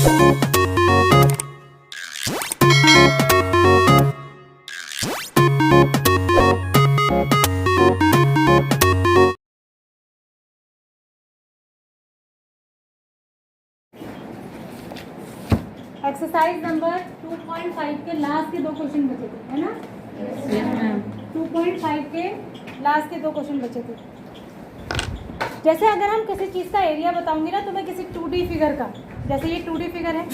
Exercise number 2.5 के last के दो क्वेश्चन बचे थे, है ना? 2.5 के लास्ट के दो क्वेश्चन बचे थे। जैसे अगर हम किसी चीज़ का एरिया बताऊंगी ना, तो मैं किसी 2D फिगर का, जैसे ये 2D फिगर है,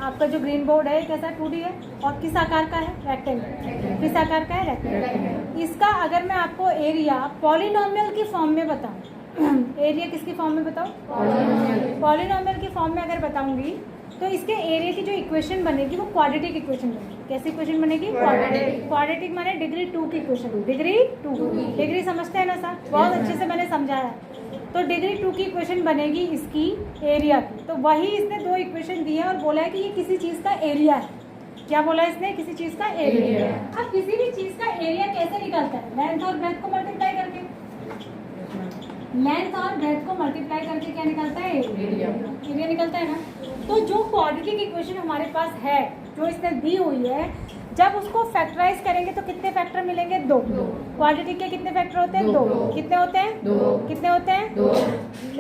आपका जो ग्रीन बोर्ड है कैसा 2D है और किस आकार का है? रेक्टेंगल। किस आकार का है? रेक्टेंगल। इसका अगर मैं आपको एरिया पॉलिनोमियल की फॉर्म में बताऊं, एरिया किसकी फॉर्म में बताऊं? पॉलिनोमियल की फॉर्म में अगर बताऊंगी तो इसके एरिया की जो इक्वेशन बनेगी वो क्वाड्रेटिक इक्वेशन बनेगी। कैसी इक्वेशन बनेगी? क्वाड्रेटिक माने डिग्री 2 की इक्वेशन। डिग्री 2, डिग्री समझते हैं ना सर? बहुत अच्छे से मैंने समझाया है। तो डिग्री 2 की इक्वेशन बनेगी इसकी एरिया की। तो वही इसने दो इक्वेशन दी है और बोला है कि ये किसी चीज़ का एरिया है। क्या बोला इसने? किसी चीज़ का एरिया। अब किसी भी चीज़ का एरिया कैसे निकलता है? लेंथ और ब्रेथ को मल्टीप्लाई करके। लेंथ और ब्रेथ को मल्टीप्लाई करके क्या निकलता है? एरिया निकलता है ना। तो जो क्वाड्रेटिक इक्वेशन हमारे पास है, जो इसने दी हुई है, जब उसको फैक्टराइज करेंगे तो कितने फैक्टर मिलेंगे? 2। क्वाड्रेटिक के कितने फैक्टर होते हैं? 2। कितने होते हैं? 2। कितने होते हैं? 2।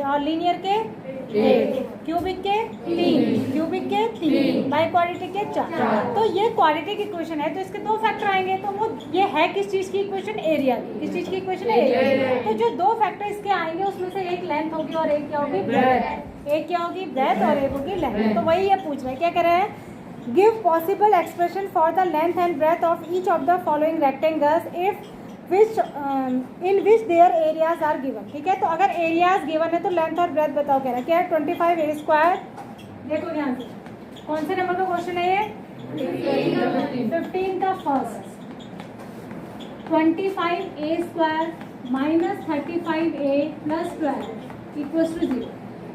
और लीनियर के 1, क्यूबिक के 3, क्यूबिक के 3, बाई क्वाड्रेटिक के 4। तो ये क्वाड्रेटिक इक्वेशन है, तो इसके 2 फैक्टर आएंगे। तो वो ये है किस चीज़ की इक्वेशन? एरिया। किस चीज़ की इक्वेशन? एरिया। तो जो 2 फैक्टर इसके आएंगे उसमें से एक लेंथ होगी और एक क्या होगी? ब्रेथ। एक क्या होगी? ब्रेथ और एक होगी लेंथ। तो वही ये पूछ रहे हैं, क्या कर रहे हैं? Give possible expression for the length and breadth of each of the following rectangles if which in which their areas are given. ठीक है, तो अगर एरियाज गिवन है तो लेंथ और ब्रेथ बताओ। कह रहा है क्या है? 25a²। देखो ध्यान से, कौन से नंबर का क्वेश्चन है ये? 15 का first. 25a² minus 35a plus 12 equals to 0।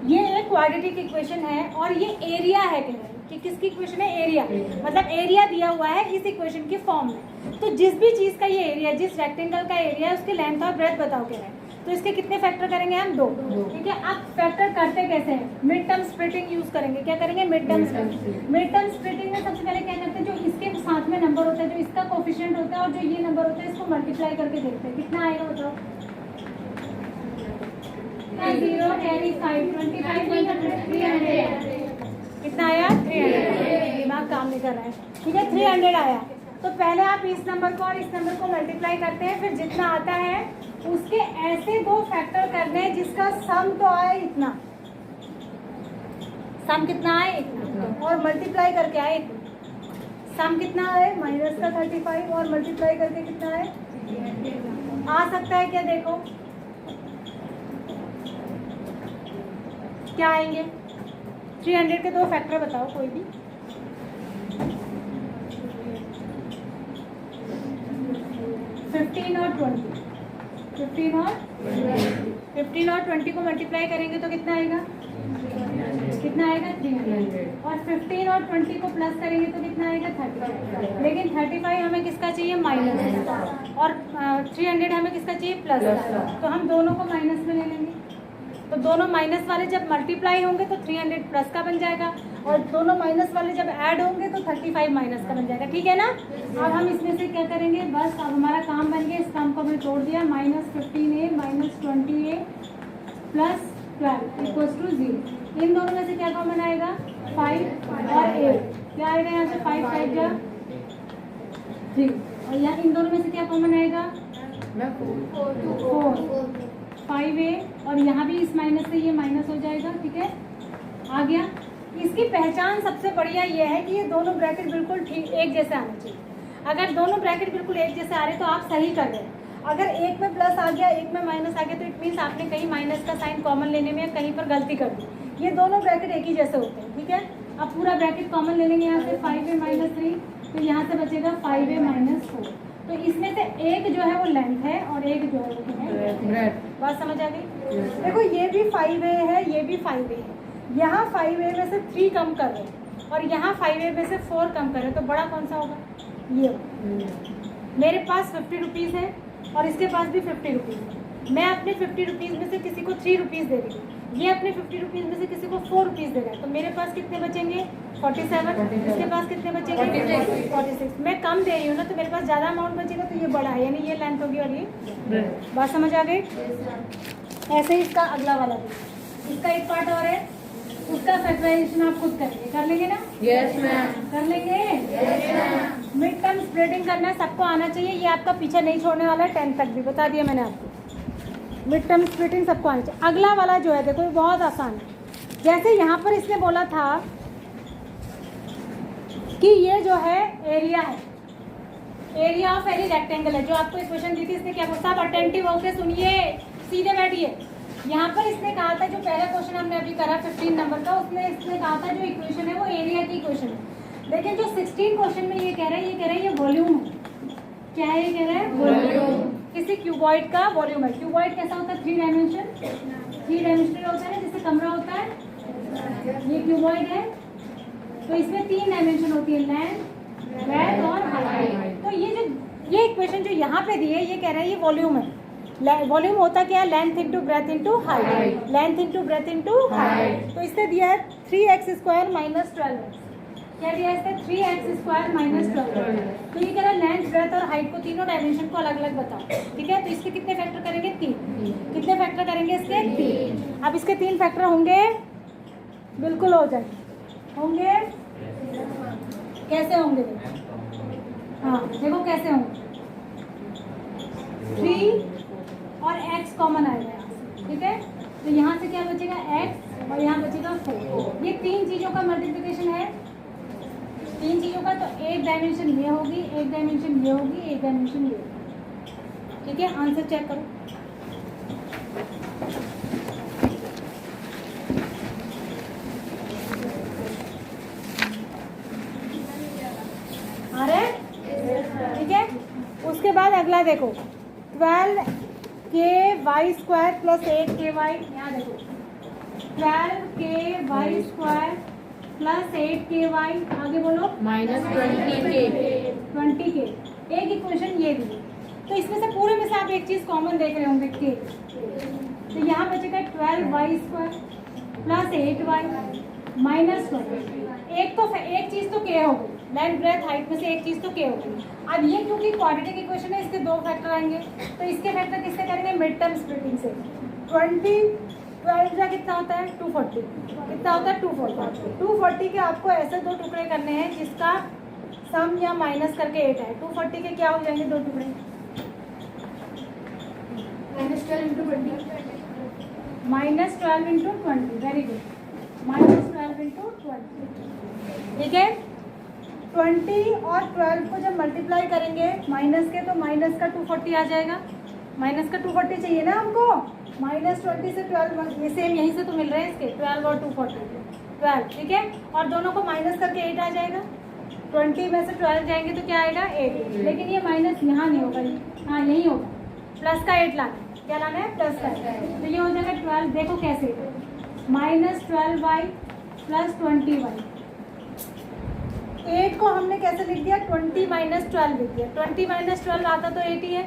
ये एक क्वाड्रेटिक इक्वेशन है और ये एरिया है। कह रहे हैं कि किसकी इक्वेशन है? एरिया। मतलब एरिया दिया हुआ है इस इक्वेशन की फॉर्म में। तो जिस भी चीज़ का ये एरिया, जिस रेक्टेंगल का एरिया है, उसके लेंथ और ब्रेथ बताओ। कह रहे हैं तो इसके कितने फैक्टर करेंगे हम? 2। ठीक है, अब फैक्टर करते कैसे हैं? मिड टर्म स्प्लिटिंग यूज करेंगे। क्या करेंगे? Mid term splitting. Mid term splitting में सबसे पहले क्या करते हैं? जो इसके साथ में नंबर होता है, जो इसका कोफिशिएंट होता है और जो ये नंबर होता है, इसको मल्टीप्लाई करके देखते हैं कितना आएगा। बताओ। 0 कैरी 5, 25 300 कितना आया? 300। दिमाग काम नहीं कर रहा है। ठीक है, 300 आया। तो पहले आप इस नंबर को और इस नंबर को मल्टीप्लाई करते हैं, फिर जितना आता है उसके ऐसे 2 फैक्टर करने हैं जिसका सम तो आए इतना। सम कितना आए? इतना। और मल्टीप्लाई करके आए इतना। सम कितना आए? माइनस का 35 और मल्टीप्लाई करके कितना आए? आ सकता है क्या? देखो क्या आएंगे? 300 के 2 फैक्टर बताओ कोई भी। 15 और 20। 15 और 20 को मल्टीप्लाई करेंगे तो कितना आएगा? कितना आएगा? 300। और 15 और 20 को प्लस करेंगे तो कितना आएगा? 35। लेकिन 35 हमें किसका चाहिए? माइनस का। और 300 हमें किसका चाहिए? प्लस का। तो हम दोनों को माइनस में ले लेंगे। तो दोनों माइनस वाले जब मल्टीप्लाई होंगे तो 300 प्लस का बन जाएगा, और दोनों माइनस वाले जब ऐड होंगे तो 35 माइनस का बन जाएगा। ठीक है ना? अब हम इसमें से क्या करेंगे? बस अब हमारा काम बन गया। इस काम को हमने तोड़ दिया। -15a minus 20a plus 12 equals to 0। इन दोनों में से क्या कॉमन आएगा? 5 और 8। क्या आएगा यहाँ से? 5 5 जा 3। और यहाँ इन दोनों में से क्या कॉमन आएगा? 4 5a। और यहाँ भी इस माइनस से ये माइनस हो जाएगा। ठीक है, आ गया। इसकी पहचान सबसे बढ़िया ये है कि ये दोनों ब्रैकेट बिल्कुल ठीक एक जैसे आने चाहिए। अगर दोनों ब्रैकेट बिल्कुल एक जैसे आ रहे तो आप सही कर रहे हैं। अगर एक में प्लस आ गया, एक में माइनस आ गया, तो इट मीन्स आपने कहीं माइनस का साइन कॉमन लेने में कहीं पर गलती कर दी। ये दोनों ब्रैकेट एक ही जैसे होते हैं। ठीक है, अब पूरा ब्रैकेट कॉमन ले लेंगे। यहाँ से 5a माइनस 3, तो यहाँ से बचेगा 5a माइनस 4। तो इसमें से एक जो है वो लेंथ है और एक जो है वो है। बात समझ आ गई? देखो ये भी 5a है, ये भी 5a है। यहाँ 5a में से 3 कम कर रहे हैं और यहाँ 5a में से 4 कम कर रहे हैं, तो बड़ा कौन सा होगा? ये होगा। मेरे पास 50 रुपीज़ है और इसके पास भी 50 रुपीज़ है। मैं अपने 50 रुपीज़ में से किसी को 3 रुपीज़ दे रही हूँ, ये अपने 50 रुपीज़ में से किसी को 4 रुपीज़ दे रहा है, तो मेरे पास कितने बचेंगे 47, इसके पास कितने बचेंगे 46। मैं कम दे रही हूँ ना, तो मेरे पास ज़्यादा अमाउंट बचेगा, तो ये बड़ा है, यानी ये लेंथ होगी और ये बात समझ आ गई। ऐसे ही इसका अगला वाला भी, इसका एक पार्ट और है, उसका फैक्टराइजेशन आप खुद करेंगे, कर लेंगे ना? Yes ma'am. कर लेंगे। मिड टर्म स्प्लिटिंग करना है, सबको आना चाहिए, ये आपका पीछे नहीं छोड़ने वाला है, 10 तक भी बता दिया मैंने आपको। मिड टर्म स्प्लिटिंग सबको आना चाहिए। अगला वाला जो है देखो, ये बहुत आसान है। जैसे यहाँ पर इसने बोला था कि ये जो है एरिया है, एरिया ऑफ एनी रेक्टेंगल है, जो आपको इक्वेशन दी थी, इसने क्या बोला? सब अटेंटिव होकर सुनिए, सीधे बैठिए। यहाँ पर इसने कहा था, जो पहला क्वेश्चन हमने अभी करा 15 नंबर का, उसमें इसने कहा था जो इक्वेशन है वो एरिया की इक्वेशन है। लेकिन जो 16 क्वेश्चन में ये कह रहा है, ये वॉल्यूम है। क्या है? ये कह रहा है वॉल्यूम, किसी क्यूबॉइड का वॉल्यूम है। क्यूबॉइड कैसा होता है? 3 डायमेंशनल होता है, जैसे कमरा होता है, ये क्यूबॉइड है। तो इसमें 3 डायमेंशन होती है, लेंथ, ब्रेथ और हाइट। तो ये इक्वेशन जो यहाँ पे दी है, ये कह रहा है ये वॉल्यूम है। वॉल्यूम होता क्या है? Length into breadth into height, length into breadth into height. तो इसने दिया है 3x² - 12x। क्या दिया है इसने? 3x² - 12। तो ये कह रहा है लेंथ, ब्रेथ और हाइट को, तीनों डायमेंशन को अलग अलग बताओ, ठीक है? तो इसके कितने फैक्टर करेंगे? 3। कितने फैक्टर करेंगे इसके? 3। अब इसके 3 फैक्टर होंगे, बिल्कुल हो जाएंगे। होंगे कैसे होंगे? हाँ देखो कैसे होंगे। 3 और x कॉमन आएगा यहाँ से, ठीक है? तो यहाँ से क्या बचेगा? x, और यहाँ बचेगा 4। ये 3 चीज़ों का मल्टीप्लिकेशन है, 3 चीज़ों का। तो एक डायमेंशन ये होगी, एक डायमेंशन ये होगी, एक डायमेंशन ये होगी, ठीक है? आंसर चेक करो। आ रहे? ठीक है। उसके बाद अगला देखो, 12KY² + 8KY। यहाँ देखो 12KY² + 8KY। आगे बोलो -20K। 20K। एक इक्वेशन ये दी, तो इसमें से पूरे में से आप एक चीज कॉमन देख रहे होंगे, K। तो यहाँ बचेगा 12y² + 8y -12। एक चीज तो K हो गई, लेंथ, ब्रेथ, हाइट में से एक चीज तो K हो गई। अब ये क्योंकि क्वाड्रेटिक इक्वेशन है, इसके 2 फैक्टर आएंगे, तो इसके फैक्टर किससे करेंगे? मिड टर्म स्प्लिटिंग से। 12 का कितना होता है? 240। कितना होता है? 240। 240 के आपको ऐसे 2 टुकड़े करने हैं जिसका सम या माइनस करके 8 है। 240 के क्या हो जाएंगे 2 टुकड़े? -12 × 20। -12 × 20। Very good. -12 × 20, ठीक है? 20 और 12 को जब मल्टीप्लाई करेंगे माइनस के, तो माइनस का 240 आ जाएगा। माइनस का 240 चाहिए ना हमको। -20 से 12, ये सेम यहीं से तो मिल रहे हैं इसके, 12 और 240, 12, ठीक है? और दोनों को माइनस करके 8 आ जाएगा। 20 में से 12 जाएंगे तो क्या आएगा? 8। लेकिन ये माइनस यहाँ नहीं होगा, हाँ यही होगा। प्लस का 8 लाना है। क्या लाना है? प्लस का 8। तो ये हो जाएगा 12। देखो कैसे, -12y + 20y। 8 को हमने कैसे लिख दिया? 20 - 12 लिख दिया। 20 - 12 आता तो 80 है,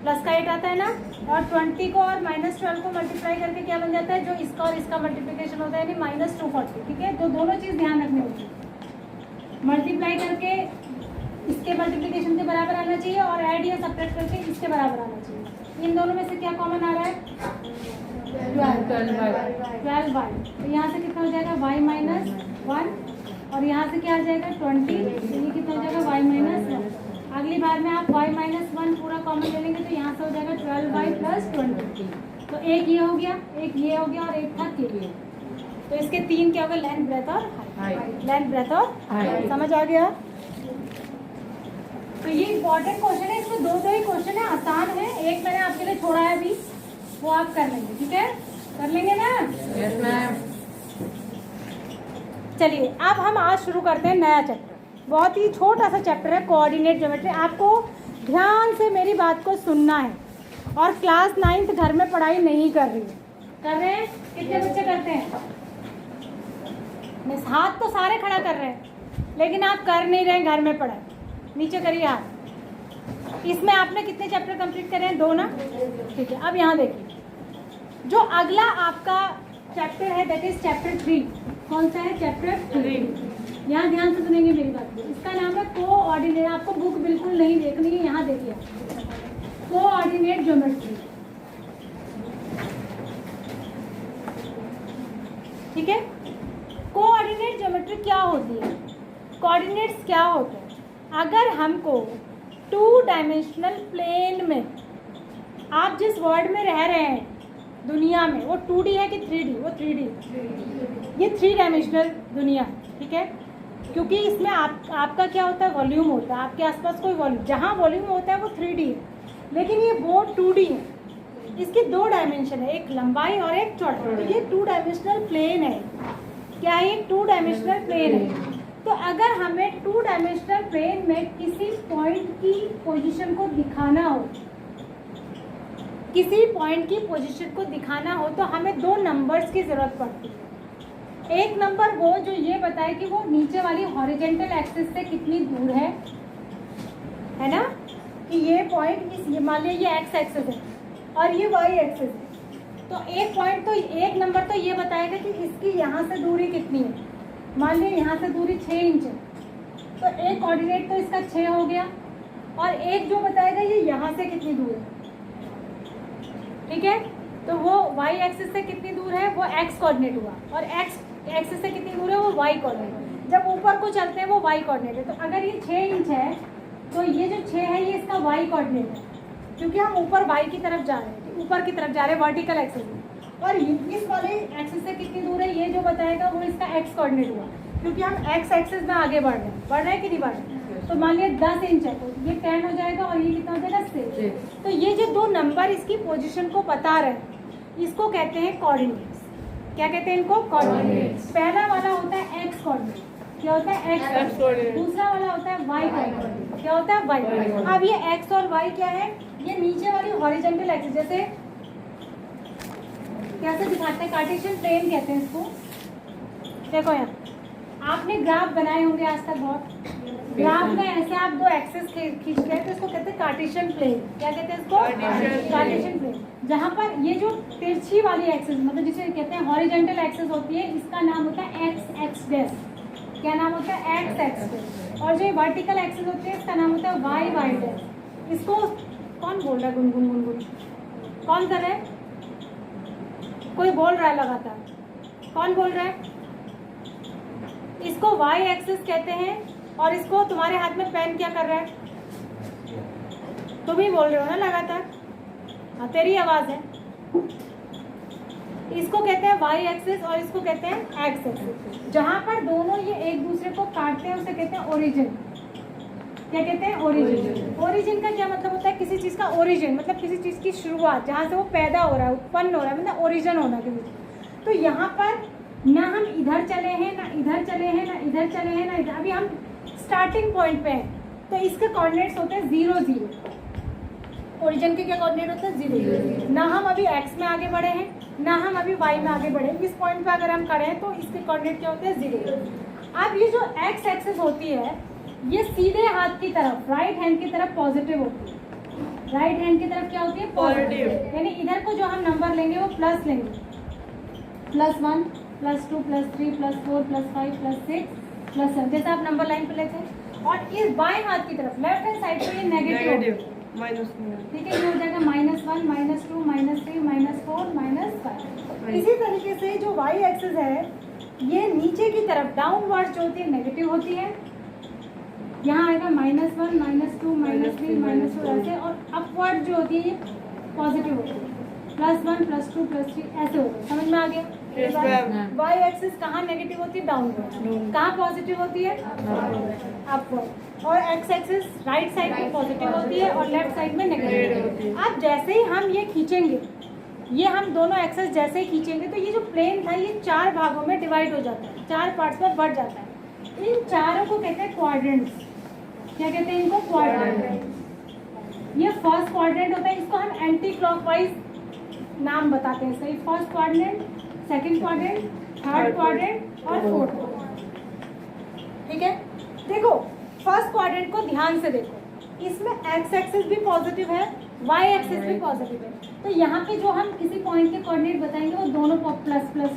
प्लस का 8 आता है ना। और 20 को और -12 को मल्टीप्लाई करके क्या बन जाता है? जो इसका और इसका मल्टीप्लिकेशन होता है, यानी -240, ठीक है? तो दोनों चीज़ ध्यान रखनी होगी। मल्टीप्लाई करके इसके मल्टीप्लिकेशन के बराबर आना चाहिए, और ऐड या सब्ट्रैक्ट करके इसके बराबर आना चाहिए। इन दोनों में से क्या कॉमन आ रहा है? 12y। तो यहाँ से कितना हो जाएगा? y - 1। और यहाँ से क्या आ जाएगा? 20। तो ये कितना हो जाएगा? y - 1। अगली बार में आप y - 1 पूरा कॉमन ले लेंगे, तो यहाँ से हो जाएगा 12y + 20। तो एक ये हो गया, एक ये हो गया, और एक था K। तो इसके 3 क्या होगा? लेंथ, ब्रेथ और हाइट। लेंथ, ब्रेथ और हाइट। समझ आ गया? तो ये इंपॉर्टेंट क्वेश्चन है, इसमें 2 ही क्वेश्चन है, आसान है। एक मैंने आपके लिए छोड़ा है अभी, वो आप कर लेंगे, ठीक है? कर लेंगे ना? Yes ma'am. चलिए अब हम आज शुरू करते हैं नया चैप्टर। बहुत ही छोटा सा चैप्टर है, कोऑर्डिनेट ज्योमेट्री। आपको ध्यान से मेरी बात को सुनना है, और क्लास 9th घर में पढ़ाई नहीं कर रही है। कर रहे हैं? कितने बच्चे करते हैं? हाथ तो सारे खड़ा कर रहे हैं, लेकिन आप कर नहीं रहे घर में पढ़ाई। नीचे करिए हाथ। इसमें आपने कितने चैप्टर कंप्लीट करे हैं? 2 ना? ठीक है। अब यहाँ देखिए, जो अगला आपका चैप्टर है दैट इज चैप्टर 3। कौन सा है? चैप्टर 3। यहाँ ध्यान से सुनेंगे मेरी बात। इसका नाम है कोऑर्डिनेट। आपको बुक बिल्कुल नहीं देखनी है, यहाँ देखिए कोऑर्डिनेट ज्योमेट्री। ठीक है, कोऑर्डिनेट ज्योमेट्री क्या होती है? कोऑर्डिनेट्स क्या होते हैं? अगर हमको 2 डायमेंशनल प्लेन में, आप जिस वर्ल्ड में रह रहे हैं दुनिया में, वो 2D है कि 3D? वो 3D। ये 3 डायमेंशनल दुनिया, ठीक है, क्योंकि इसमें आपका क्या होता है? वॉल्यूम होता है। आपके आसपास कोई वॉल्यूम, जहाँ वॉल्यूम होता है वो 3D है, लेकिन ये बोर्ड 2D है। इसकी 2 डायमेंशन है, एक लंबाई और एक चौड़ाई। तो ये 2 डायमेंशनल प्लेन है। क्या है ये? 2 डायमेंशनल प्लेन है। तो अगर हमें 2 डायमेंशनल प्लेन में किसी पॉइंट की पोजीशन को दिखाना हो, किसी पॉइंट की पोजीशन को दिखाना हो, तो हमें 2 नंबर्स की ज़रूरत पड़ती है। एक नंबर वो जो ये बताए कि वो नीचे वाली हॉरिजेंटल एक्सिस से कितनी दूर है ना, कि ये पॉइंट इस, मान लिया ये एक्स एक्सिस है और ये वाई एक्सिस है। तो एक पॉइंट, तो एक नंबर तो ये बताएगा कि इसकी यहाँ से दूरी कितनी है। मान लिया यहाँ से दूरी 6 इंच है, तो एक कोऑर्डिनेट तो इसका 6 हो गया, और एक जो बताएगा ये यहाँ से कितनी दूर है। ठीक है, तो वो वाई एक्सिस से कितनी दूर है, वो एक्स कोऑर्डिनेट हुआ, और एक्स एक्सिस से कितनी दूर है, वो वाई कोऑर्डिनेट। जब ऊपर को चलते हैं वो वाई कोऑर्डिनेट है। तो अगर ये 6 इंच है तो ये जो 6 है ये इसका वाई कोऑर्डिनेट है, क्योंकि हम ऊपर वाई की तरफ जा रहे हैं, ऊपर की तरफ जा रहे हैं वर्टिकल एक्सिस में। और इस वाले एक्सिस से कितनी दूर है ये जो बताएगा वो इसका एक्स कोऑर्डिनेट हुआ, क्योंकि हम एक्स एक्सिस में आगे बढ़ रहे हैं कि नहीं बढ़ रहे हैं। तो मान लिया 10 इंच है तो ये 10 हो जाएगा, और ये कितना हो जाएगा 6। तो ये जो 2 नंबर इसकी पोजीशन को बता रहे हैं, इसको कहते हैं कोऑर्डिनेट्स। क्या कहते हैं इनको? कोऑर्डिनेट्स। पहला वाला होता है एक्स कोऑर्डिनेट। क्या होता है? X coordinate. दूसरा वाला होता है वाई कोऑर्डिनेट। क्या होता है? Y coordinate. अब ये एक्स और वाई क्या है? ये नीचे वाली हॉरिजॉन्टल एक्सिस, जैसे कैसे दिखाते हैं? कार्टेशियन प्लेन कहते हैं इसको। देखो यहाँ आपने ग्राफ बनाए होंगे आज तक बहुत। ग्राफ में ऐसे आप 2 एक्सिस खींच रहे हैं तो इसको कहते हैं कार्टेशियन प्लेन। क्या कहते हैं इसको? Cartesian plane. जहाँ पर ये जो तिरछी वाली एक्सिस, मतलब जिसे कहते हैं हॉरिजॉन्टल एक्सिस होती है, इसका नाम होता है एक्स एक्स डैश। क्या नाम होता है? X x dash. और जो वर्टिकल एक्सिस होती है इसका नाम होता है वाई वाई डैश। इसको कौन बोल रहा है? गुनगुन गुनगुन कौन कर रहा है? कोई बोल रहा है लगातार। कौन बोल रहा है? इसको वाई एक्सिस कहते हैं। और इसको तुम्हारे हाथ में पेन क्या कर रहा है? तुम ही बोल रहे हो ना लगातार। हाँ, तेरी आवाज है। इसको कहते हैं वाई एक्सिस और इसको कहते हैं एक्स एक्सिस। जहां पर दोनों ये एक दूसरे को काटते हैं उसे कहते हैं ओरिजिन। क्या कहते हैं? ओरिजिन। ओरिजिन का क्या मतलब होता है? किसी चीज का ओरिजिन मतलब किसी चीज की शुरुआत, जहां से वो पैदा हो रहा है, उत्पन्न हो रहा है, मतलब ओरिजिन होना किसी चीज। तो यहाँ पर ना हम इधर चले हैं, ना इधर चले हैं, ना इधर चले हैं, ना इधर। अभी हम स्टार्टिंग पॉइंट पे हैं, तो इसके कोऑर्डिनेट्स होते हैं 0 0। ओरिजिन के क्या कोऑर्डिनेट होते हैं? 0 0। ना हम अभी एक्स में आगे बढ़े हैं, ना हम अभी वाई में आगे बढ़े। इस पॉइंट पे अगर हम खड़े हैं तो इसके कोऑर्डिनेट क्या होते हैं? 0। अब ये जो एक्स एक्सिस होती है ये सीधे हाथ की तरफ, राइट हैंड की तरफ पॉजिटिव होती है। राइट हैंड की तरफ क्या होती है? पॉजिटिव। यानी इधर को जो हम नंबर लेंगे वो प्लस लेंगे, +1 +2 +3 +4 +5 +6 +7, जैसे आप नंबर लाइन पे लेते हैं। और इस बाएं हाथ की तरफ लेफ्ट हैंड साइड पे ये नेगेटिव, माइनस। ठीक है, ये हो जाएगा -1 -2 -3 -4 -5। इसी तरीके से जो वाई एक्सिस है ये नीचे की तरफ डाउनवर्ड जो होती है नेगेटिव होती है। यहाँ आएगा -1 -2 -3 -4 ऐसे, और अपवर्ड जो होती है ये पॉजिटिव होती है, +1 +2 +3 ऐसे होते हैं। समझ में आ गया? वाई एक्सिस कहाँ नेगेटिव होती है? डाउनवर्ड। कहाँ पॉजिटिव होती है? अपवर्ड। और एक्स एक्सिस राइट साइड में पॉजिटिव होती है और लेफ्ट साइड में नेगेटिव। अब जैसे ही हम ये खींचेंगे, ये हम दोनों एक्सिस जैसे ही खींचेंगे तो ये जो प्लेन था ये 4 भागों में डिवाइड हो जाता है, 4 पार्ट्स में बढ़ जाता है। इन चारों को कहते हैं क्वाड्रेंट्स। क्या कहते हैं इनको? क्वाड्रेंट। ये फर्स्ट क्वाड्रेंट होता है, इसको हम एंटी क्लॉकवाइज नाम बताते हैं। सही, first quadrant, second quadrant, third quadrant और फोर्थ क्वाड्रेंट। ठीक है, देखो फर्स्ट क्वाड्रेंट को ध्यान से देखो, इसमें एक्स एक्सिस भी पॉजिटिव है, वाई एक्सिस भी पॉजिटिव है। तो यहाँ पे जो हम किसी पॉइंट के कोऑर्डिनेट बताएंगे वो दोनों प्लस प्लस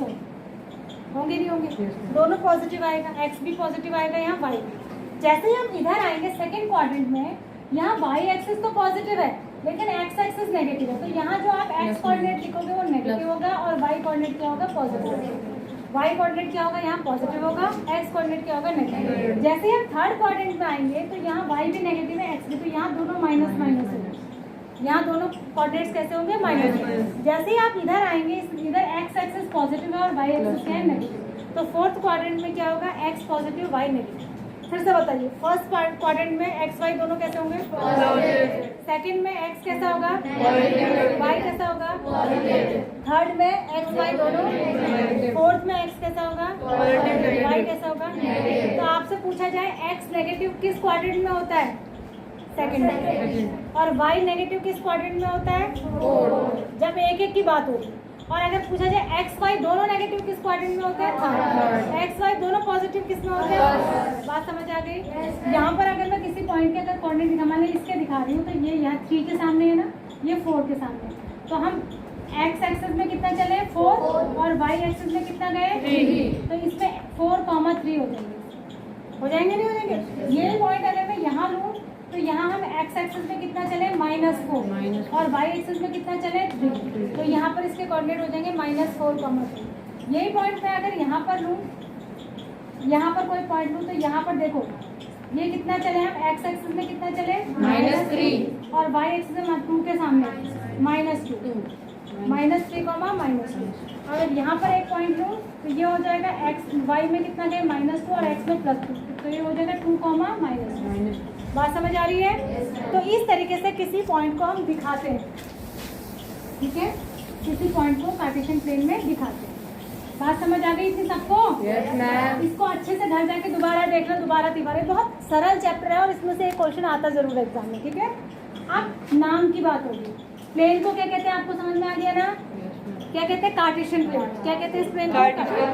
होंगे नहीं होंगे? दोनों पॉजिटिव आएगा, एक्स भी पॉजिटिव आएगा, यहाँ वाई भी। जैसे ही हम इधर आएंगे सेकेंड क्वाड्रेंट में, यहाँ वाई एक्सिस तो पॉजिटिव है लेकिन एक्स एक्सिस नेगेटिव है, तो यहाँ जो आप एक्स कोऑर्डिनेट लिखोगे वो नेगेटिव होगा और वाई कोऑर्डिनेट क्या होगा? पॉजिटिव होगा। वाई कोऑर्डिनेट क्या होगा? यहाँ पॉजिटिव होगा, एक्स कोऑर्डिनेट क्या होगा? नेगेटिव। जैसे ही हम थर्ड क्वाड्रेंट में आएंगे तो यहाँ वाई भी नेगेटिव है, एक्स भी, तो यहाँ दोनों माइनस माइनस होगा, यहाँ दोनों कोऑर्डिनेट्स कैसे होंगे? माइनस। जैसे ही आप इधर आएंगे, इधर एक्स एक्सिस पॉजिटिव है और वाई एक्सिस क्या है? नेगेटिव। तो फोर्थ क्वाड्रेंट में क्या होगा? X positive, y negative. फिर से बताइए, फर्स्ट क्वाड्रेंट में एक्स वाई दोनों कैसे होंगे? सेकंड में एक्स कैसा होगा? वाई कैसा होगा? थर्ड में एक्स वाई दोनों, फोर्थ में एक्स कैसा होगा? वाई कैसा होगा? तो आपसे पूछा जाए एक्स नेगेटिव किस क्वाड्रेंट में होता है? सेकंड में। और वाई नेगेटिव किस क्वाड्रेंट में होता है? जब एक एक की बात होगी। और अगर पूछा जाए एक्स वाई दोनों नेगेटिव किस क्वाड्रेंट में होते हैं? थर्ड। एक्स वाई दोनों पॉजिटिव किस में होते हैं? बात समझ आ गई? यहाँ पर अगर मैं किसी पॉइंट के अगर कोऑर्डिनेट दिखा, मान इसके दिखा रही हूँ, तो ये यहाँ 3 के सामने है ना, ये 4 के सामने, तो हम एक्स एक्सिस में कितना चले? 4, और वाई एक्सिस में कितना गए? 3। तो इसमें 4,3 हो जाएंगे नहीं हो जाएंगे? ये पॉइंट अगर मैं यहाँ लूँ तो यहाँ हम एक्स एक्सिस में कितना चले? -4, और वाई एक्सिस में कितना चले? 3। तो यहाँ पर इसके कोऑर्डिनेट हो जाएंगे -4,3। यही पॉइंट मैं अगर यहाँ पर लूँ, यहाँ पर कोई पॉइंट लूँ, तो यहाँ पर देखो ये कितना चले? हम एक्स एक्सिस में कितना चले? -3, और वाई एक्सिस में 2 के सामने -2, -3, अगर यहाँ पर एक पॉइंट लूँ तो ये हो जाएगा एक्स वाई में कितना गए? -2, और एक्स में +2, तो ये हो जाएगा 2, -2। बात समझ आ रही है? तो इस तरीके से किसी पॉइंट को हम दिखाते हैं, ठीक है? किसी पॉइंट को कार्टेशियन प्लेन में दिखाते हैं। बात समझ आ गई इतनी सबको? Yes ma'am. इसको अच्छे से घर जाके दोबारा देखना, दोबारा तिबारा। बहुत सरल चैप्टर है और इसमें से एक क्वेश्चन आता जरूर है एग्जाम में, ठीक है? अब नाम की बात होगी। प्लेन को क्या कहते हैं? आपको समझ में आ गया ना? क्या कहते हैं? Cartesian plane. क्या कहते हैं इस प्लेन को?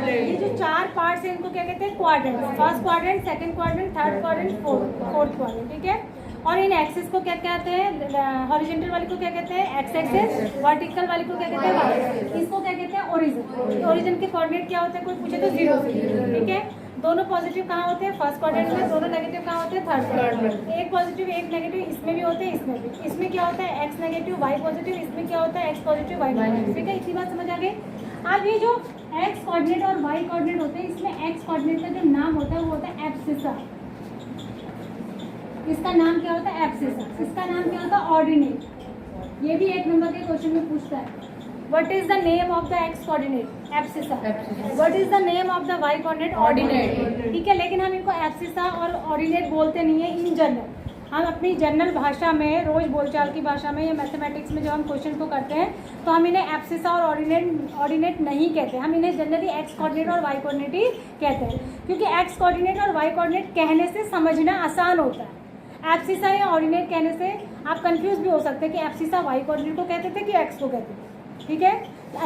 ये जो 4 पार्ट्स हैं इनको क्या कहते हैं? Quadrant. First quadrant, second quadrant, third quadrant, fourth quadrant, ठीक है? और इन एक्सिस को क्या कहते हैं? हॉरिजॉन्टल वाली को क्या कहते हैं? X axis. वर्टिकल वाली को क्या कहते हैं? वाई। इसको क्या कहते हैं? ओरिजिन। ओरिजिन के कोऑर्डिनेट क्या होते हैं? कोई पूछे तो 0, ठीक है? दोनों पॉजिटिव कहाँ होते हैं? फर्स्ट क्वाड्रेंट में। दोनों नेगेटिव कहाँ होते हैं? Third quadrant. एक पॉजिटिव एक नेगेटिव इसमें भी होते हैं, इसमें भी। इसमें क्या होता है? X negative y positive. इसमें क्या होता है? एक्स पॉजिटिव वाई नेगेटिव, ठीक है? इतनी बात समझ आ गई? अब ये जो एक्स कोऑर्डिनेट और वाई कोऑर्डिनेट होते हैं, इसमें एक्स कोऑर्डिनेट का जो नाम होता है वो होता है एब्सिसा। इसका नाम क्या होता है? एब्सिसा। इसका नाम क्या होता है? ऑर्डिनेट। ये भी 1 नंबर के क्वेश्चन में पूछता है। What is the name of the x coordinate? Abscissa. What is the name of the y coordinate? Ordinate. ठीक है, लेकिन हम इनको एब्सिसा और ऑर्डिनेट बोलते नहीं है इन जनरल। हम अपनी जनरल भाषा में, रोज बोलचाल की भाषा में या मैथमेटिक्स में जब हम क्वेश्चन को करते हैं तो हम इन्हें एब्सिसा और ऑर्डिनेट नहीं कहते। हम इन्हें जनरली एक्स कोऑर्डिनेट और वाई कोऑर्डिनेट ही कहते हैं, क्योंकि एक्स कोऑर्डिनेट और वाई कोऑर्डिनेट कहने से समझना आसान होता है। एब्सिसा या ऑर्डिनेट कहने से आप कंफ्यूज भी हो सकते हैं कि एब्सिसा वाई कोऑर्डिनेट को कहते थे कि एक्स को कहते थे, ठीक है?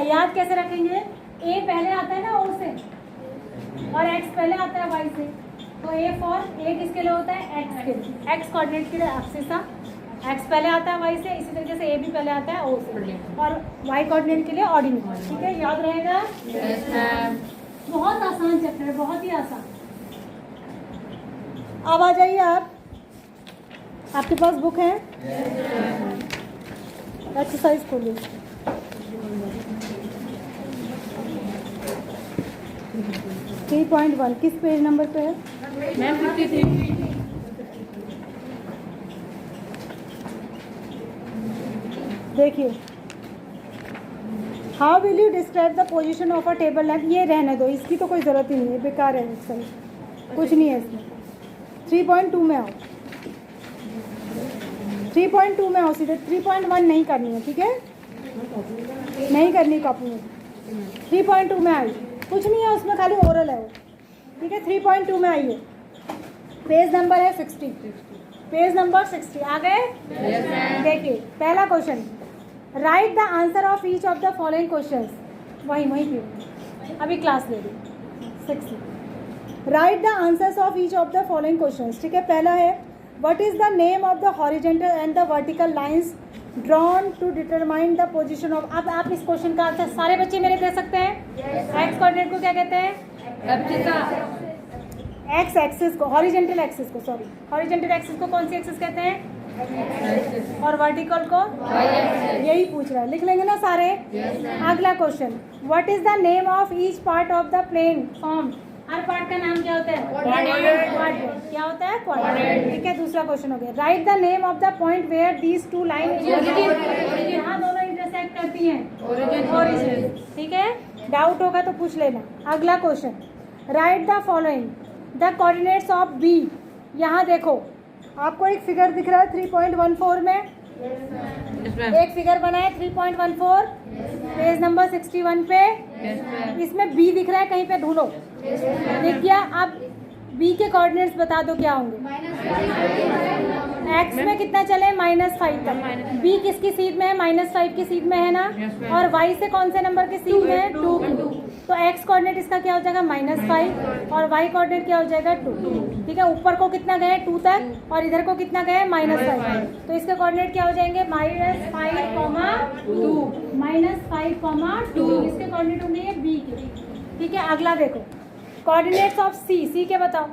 याद कैसे रखेंगे? ए पहले आता है ना ओ से, और एक्स पहले आता है वाई से, तो ए फॉर ए किसके लिए होता है? एक्स के लिए। एक्स कोऑर्डिनेट के लिए एब्सिसा, एक्स पहले आता है वाई से, इसी तरीके से ए भी पहले आता है ओ से, और वाई कोऑर्डिनेट के लिए ऑर्डिनेट, ठीक है? याद रहेगा? Yes ma'am. बहुत आसान चैप्टर है, बहुत ही आसान। अब आ जाइए आप, आपके पास बुक है? एक्सरसाइज खोलिए। थ्री 3.1 किस पेज नंबर पे है? मैम 53। देखिए, how will you describe the position of a table lamp? ये रहने दो, इसकी तो कोई ज़रूरत ही नहीं है, बेकार है, सही कुछ नहीं है इसमें। 3.2 में आओ, 3.2 में आओ सीधे, 3.1 नहीं करनी है, ठीक है? नहीं करनी कॉपी में। 3.2 में आई, कुछ नहीं है उसमें, खाली ओरल है वो, ठीक है? 3.2 में आइए, पेज नंबर है 60, पेज नंबर 60 आ गए? देखिए पहला question, write the answer of each of the following questions. वहीं पे अभी क्लास ले ली 60। Write the answers of each of the following questions, ठीक है? पहला है, what is the name of the horizontal and the vertical lines drawn to determine the position of. अब आप इस क्वेश्चन का आंसर सारे बच्चे मेरे दे सकते हैं। एक्स कोऑर्डिनेट को क्या कहते हैं? एक्स एक्सिस को, हॉरिजॉन्टल एक्सिस को, सॉरी हॉरिजॉन्टल एक्सिस को कौन सी एक्सिस कहते हैं? और वर्टिकल को? यही पूछ रहा है, लिख लेंगे ना सारे। अगला question, what is the name of each part of the plane form? हर पार्ट का नाम क्या होता है? क्वाड्रेंट। क्या होता है? क्वाड्रेंट। ठीक है, दूसरा क्वेश्चन हो गया, write the name of the point where these two line यहाँ दोनों इंटरसेक्ट करती हैं, ओरिजिन। ठीक है, डाउट होगा तो पूछ लेना। अगला question, write the following the coordinates of B. यहाँ देखो आपको एक फिगर दिख रहा है 3.14 में, एक फिगर बना है 3.14 पेज नंबर 61 पे। इसमें बी दिख रहा है, कहीं पे ढूंढो, दिख गया। अब बी के कोऑर्डिनेट्स बता दो क्या होंगे? एक्स में कितना चले? -5 तक। बी किसकी सीध में है? -5 की सीध में है ना। और वाई से कौन से नंबर की सीध में है? 2 की। तो एक्स कोऑर्डिनेट इसका क्या हो जाएगा? -5 और वाई कोऑर्डिनेट क्या हो जाएगा? 2। ठीक है, ऊपर को कितना गए? 2 तक और इधर को कितना गए? -5। तो इसके कोऑर्डिनेट क्या हो जाएंगे? -5, 2 -5, 2। इसके कोऑर्डिनेट होंगे ये बी के। ठीक है, अगला देखो, कोऑर्डिनेट्स ऑफ सी। सी के बताओ।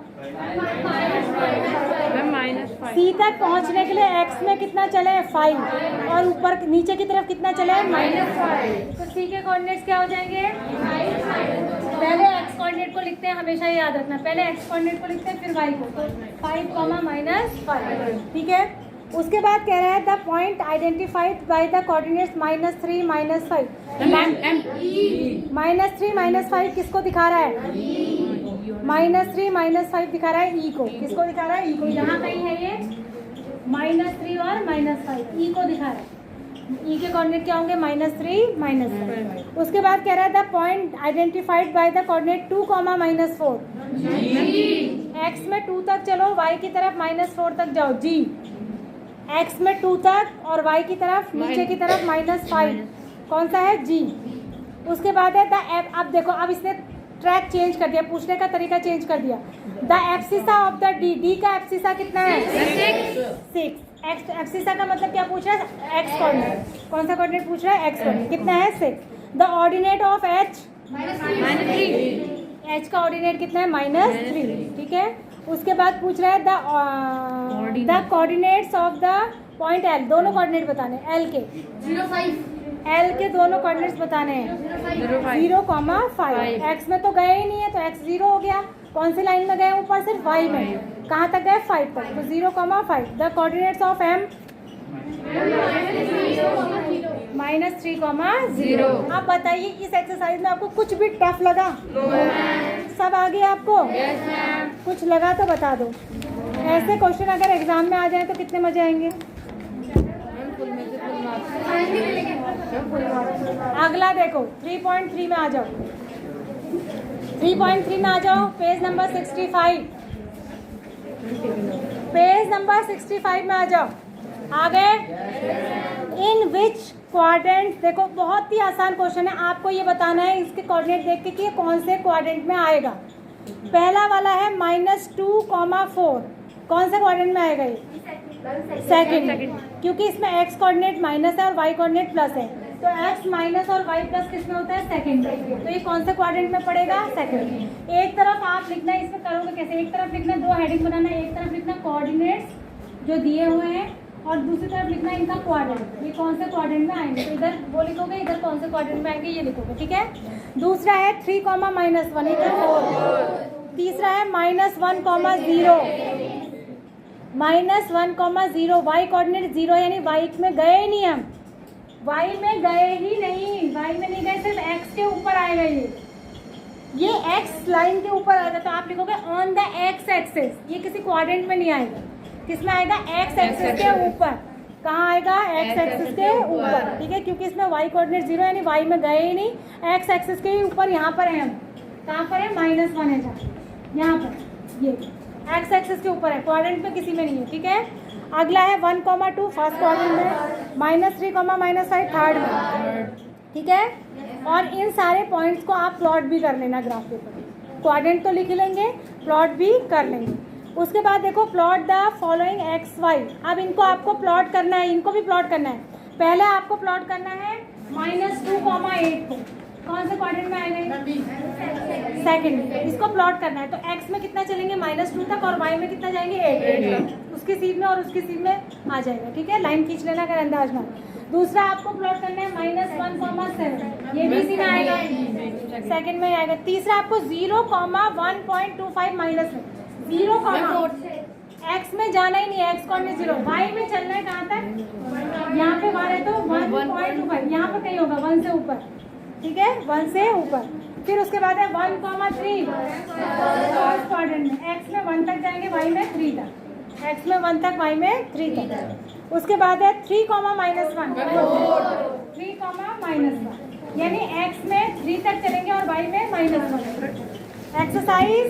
सी तक पहुंचने के लिए एक्स में कितना चले? 5 और ऊपर नीचे की तरफ कितना चले? -5। तो सी के कोऑर्डिनेट्स क्या हो जाएंगे? पहले एक्स कोऑर्डिनेट को लिखते हैं, हमेशा याद रखना, पहले एक्स कोऑर्डिनेट को लिखते हैं फिर वाई को। तो 5, -5। ठीक है, उसके बाद कह रहा है the point identified by the coordinates -3, -5। -3, -5 किसको दिखा रहा है? -3, -5 दिखा रहा है ई को। किसको दिखा रहा है? ई को। यहाँ कहीं है ये -3 और -5, ई को दिखा रहा है। ई के कोऑर्डिनेट क्या होंगे? -3, -5। उसके बाद कह रहा है the point identified by the coordinate 2, -4। X में 2 तक चलो, वाई की तरफ -4 तक जाओ, जी। एक्स में 2 तक और वाई की तरफ नीचे की तरफ -5, कौन सा है? जी। उसके बाद है द एफ। अब देखो, अब इसने ट्रैक चेंज कर दिया, पूछने का तरीका चेंज कर दिया। The abscissa of the D. D का एब्सिसा कितना है? 6। एब्सिसा का मतलब क्या पूछ रहा है? X coordinate. कौन सा कोऑर्डिनेट पूछ रहा है? X coordinate. कितना है? 6। The ordinate of H? -3। H का ऑर्डिनेट कितना है? -3। ठीक है, उसके बाद पूछ रहा है the coordinates of the point L. दोनों कोऑर्डिनेट बताने एल के। 0, 5। एल के दोनों कोऑर्डिनेट्स बताने हैं 0,5। एक्स में तो गए ही नहीं है तो एक्स 0 हो गया। कौन सी लाइन में गए? ऊपर सिर्फ वाई में। कहाँ तक गए? 5 तक। तो 0,5। The coordinates of M? -3,0। अब बताइए इस एक्सरसाइज में आपको कुछ भी टफ लगा? सब आ गया आपको? कुछ लगा तो बता दो। ऐसे क्वेश्चन अगर एग्जाम में आ जाए तो कितने मजे आएंगे। अगला देखो 3.3 में आ जाओ। 3.3 में आ जाओ, पेज नंबर 65। पेज नंबर 65 में आ जाओ। आ गए? इन विच क्वाड्रेंट। देखो बहुत ही आसान क्वेश्चन है, आपको ये बताना है इसके कोऑर्डिनेट देख के कि ये कौन से क्वाड्रेंट में आएगा। पहला वाला है -2,4। कौन से क्वाड्रेंट में आएगा ये? सेकंड, क्योंकि इसमें एक्स कोऑर्डिनेट माइनस है और वाई कोऑर्डिनेट प्लस है। तो एक्स माइनस और वाई प्लस किस में होता है? सेकंड। तो ये कौन से क्वाड्रेंट में पड़ेगा? सेकंड। एक तरफ आप लिखना, इसमें करोगे कैसे? एक तरफ लिखना, 2 हेडिंग बनाना। एक तरफ लिखना कोऑर्डिनेट्स जो दिए हुए हैं और दूसरी तरफ लिखना इनका क्वाड्रेंट। ये कौन से क्वाड्रेंट में आएंगे? तो इधर वो लिखोगे, इधर कौन से क्वाड्रेंट में आएंगे ये लिखोगे। ठीक है, दूसरा है 3, -1 इधर 4। तीसरा है -1, -0 -1, वाई कोऑर्डिनेट 0 यानी वाई में गए ही नहीं हम। वाई में गए ही नहीं, वाई में नहीं गए, सिर्फ एक्स के ऊपर आएगा। ये एक्स लाइन के ऊपर आएगा। तो आप लिखोगे ऑन द एक्स एक्सिस। ये किसी क्वाड्रेंट में नहीं आएगा। किसमें आएगा? एक्स एक्सिस के ऊपर। कहाँ आएगा? एक्स एक्सिस के ऊपर। ठीक है, क्योंकि इसमें वाई कोऑर्डिनेट 0 यानी वाई में गए ही नहीं, एक्स एक्सिस के ही ऊपर। यहाँ पर है हम, कहाँ पर है? -1 है जहाँ, यहाँ पर ये एक्स एक्सिस के ऊपर है, क्वाड्रेंट में किसी में नहीं है। ठीक है, अगला है 1,2 फर्स्ट क्वाड्रेंट में, -3, -5 थर्ड में। ठीक है, और इन सारे पॉइंट्स को आप प्लॉट भी कर लेना ग्राफ पेपर। क्वाड्रेंट तो लिख लेंगे, प्लॉट भी कर लेंगे। उसके बाद देखो plot the following x y. अब इनको आपको प्लॉट करना है, इनको भी प्लॉट करना है। पहले आपको प्लॉट करना है -2,8 को, कौन से क्वाड्रेंट में आएगा? सेकंड में। इसको प्लॉट करना है तो x में कितना चलेंगे -2 तक और y में कितना जाएंगे 8 उसकी सीध में और उसकी सीध में आ जाएगा। ठीक है, लाइन खींच लेना अगर अंदाज ना। दूसरा आपको प्लॉट करना है -1,7, ये भी इसी में आएगा, सेकंड में आएगा। तीसरा आपको 0,1.25 माइनस में 0, x में जाना ही नहीं है, x कौन है 0, y में चलना है कहाँ तक? यहाँ पे हमारे तो 1.25, यहाँ पे कहीं होगा 1 से ऊपर। ठीक है, 1 से ऊपर। फिर उसके बाद है 1,3 फर्स्ट क्वाड्रेंट में, x में 1 तक जाएंगे, y में 3 तक, x में 1 तक, y में 3 तक। उसके बाद है 3, -1, 3, -1, यानी x में 3 तक चलेंगे और y में -1। एक्सरसाइज